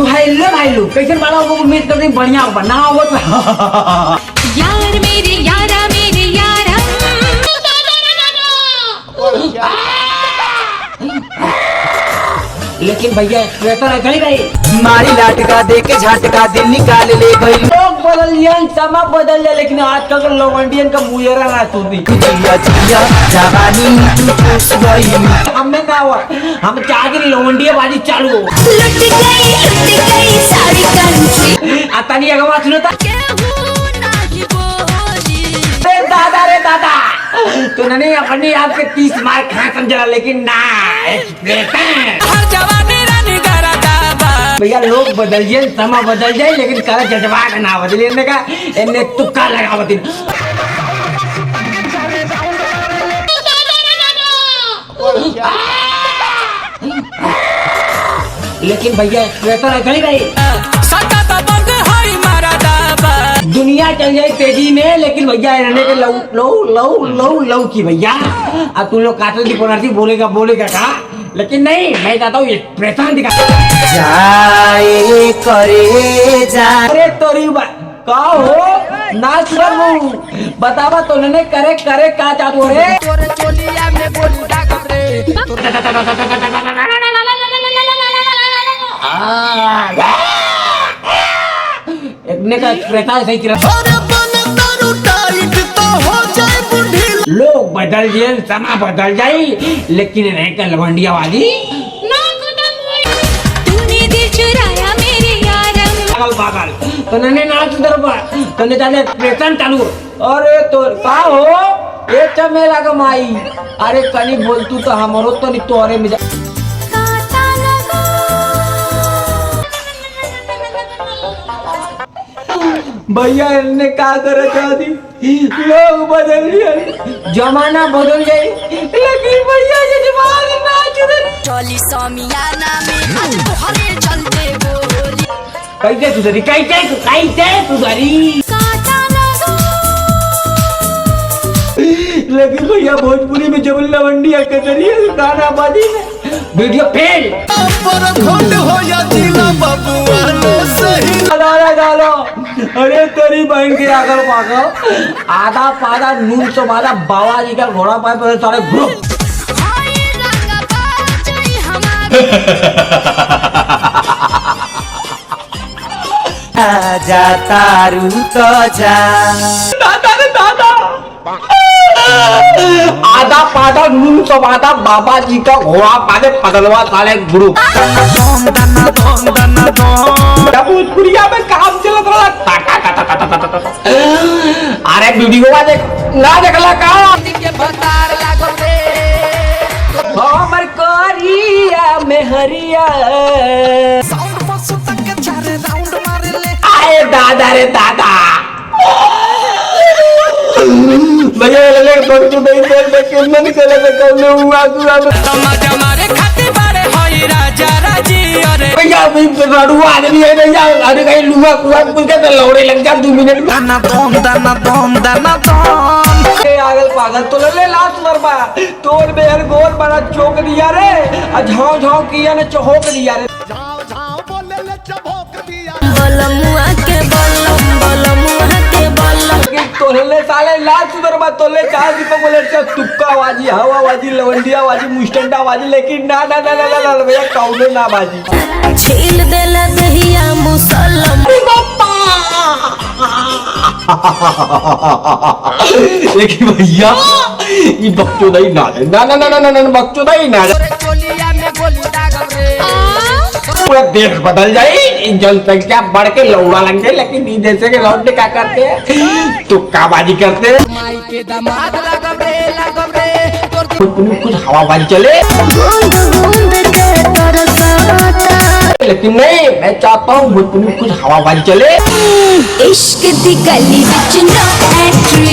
तो हेलो भाई लोग कैसे बना होगा उम्मीद करते हैं बढ़िया बना होगा तो यार मेरे यारा मेरे यारा लेकिन भैया एक्सप्रेशन है गई भाई मारी लाटका दे के झटका दिन निकाल ले गई। लोग बदल जाए समय बदल जाए लेकिन आजकल का लवंडियन का मुजरा ना तू भी जिया जिया जवानी तू खुश गई। हमें ना हुआ हम चाह के लवंडिया बाजी चालू हो लुट गई सारी कंट्री आता नहीं अगवा सुनो था केहू नाही बोली रे दादा तो नहीं अपनी आपके 30 मार खा समझा लेकिन ना एक्सप्रेशन हर जवानी रानी गरादा भैया लोग बदल जाए समय बदल जाए लेकिन करा जज्बा का ना बदले इन्हें का इन्हें तुक्का लगावती लेकिन भैया एक्सप्रेशन है गई भाई सटा तो बंद होई मारा दाबा। दुनिया चल जाए तेजी में लेकिन भैया रहने के love love love love love की भैया अब तुम लोग काटल की पकड़ती बोलेगा का लेकिन नहीं मैं चाहता हूँ एक्सप्रेशन दिखा जाए करे जा अरे तोरी का हो नाच करू बतावा तो ने करे का चाहतो रे तोरे चोलिया में बोली डागम रे इतने का एक्सप्रेशन सही किया अरे बन तारू टाइट तो हो जाए बुढ़ी। लोग बदल जाए समय बदल जाए लेकिन नहीं कर लवंडिया वाली ना खत्म हुई तूने दिल चुराया मेरे यारा पागल तो ने नाच दरबा तो ने चाले एक्सप्रेशन चालू अरे तो का हो ये चमेला का माई अरे कनी बोल तू तो हमरो तो नहीं तोरे में काटा लगा भैया इन्हें क्या करे चाहती लोग बदल गए जमाना बदल जाए लेकिन भैया ये जमाना नाच रही चली समियाना में आज तोहरे चलते बोली कैसे सुधरी काटा लगा लेकिन भैया भोजपुरी में जब लवंडिया कचरी गाना बाजी में वीडियो फेल पर खोट हो या दिला बबुआ ने सही डालो अरे तेरी बहन के आगर पागल आधा पादा नून तो बाधा बाबा जी का घोड़ा पाए पर सारे ग्रुप हाय रंगा बाजई हमारे जा तारू तो जा दादा आधा पादा नून तो बाधा बाबा जी का घोड़ा पाले पदलवा साले ग्रुप भोजपुरिया में काम चलत रहा अरे वीडियो ना देखला का हमर करिया में हरिया आए दादा रे दादा भैया लगे बच्चों नहीं बोल के कितना निकले तो कौन हुआ पूरा समाज हमारे खाते बारे होई राजा राजी अरे भैया भी रड़ुआ आदमी है भैया अरे कहीं लुआ कुआ कुछ के तो लौड़े लग जा 2 मिनट दाना दम के आगल पागल तो ले लास्ट मरबा तोर बेर गोल बड़ा चौक दिया रे झाव झाव किया ने चौक दिया रे बलमुआ के बलमुआ के बलम तोले साले लास्ट मरबा तोले 4 दीपक बोले तुक्का बाजी हवा बाजी लवंडिया बाजी मुस्टंडा बाजी लेकिन ना भैया कौनो ना बाजी छील देला दहिया मुसलम लेकिन भैया ये बकचोदाई ना बकचोदाई ना चोलिया में बोली डागम रे पूरा देश बदल जाए जनसंख्या बढ़ के लौड़ा लग जाए लेकिन जैसे के लौटने क्या करते हैं तुक्काबाजी करते हैं माई के दामाद लगम रे तोर कुछ हवाबाजी चले बूंद के तरसाता लेकिन नहीं मैं चाहता हूँ भोजपुरी में कुछ हवाबाजी चले इश्क दी गली विच नो एंट्री